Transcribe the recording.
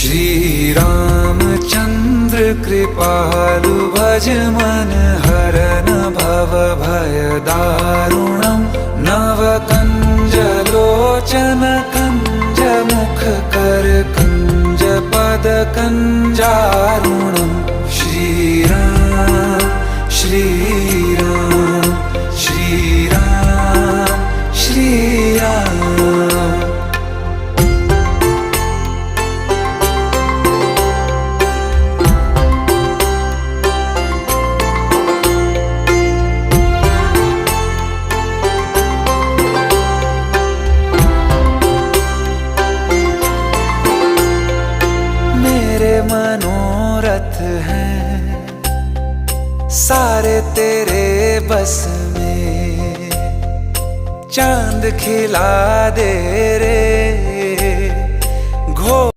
श्री रामचंद्र कृपालु भज मन हरन भव भय दारुणम नव कंज लोचन कंज मुख कर कंज पद कंजारुणम श्री राम श्री राम श्री राम श्री राम। मेरे मनोरथ हैं सारे तेरे बस में, चांद खिला दे रे घो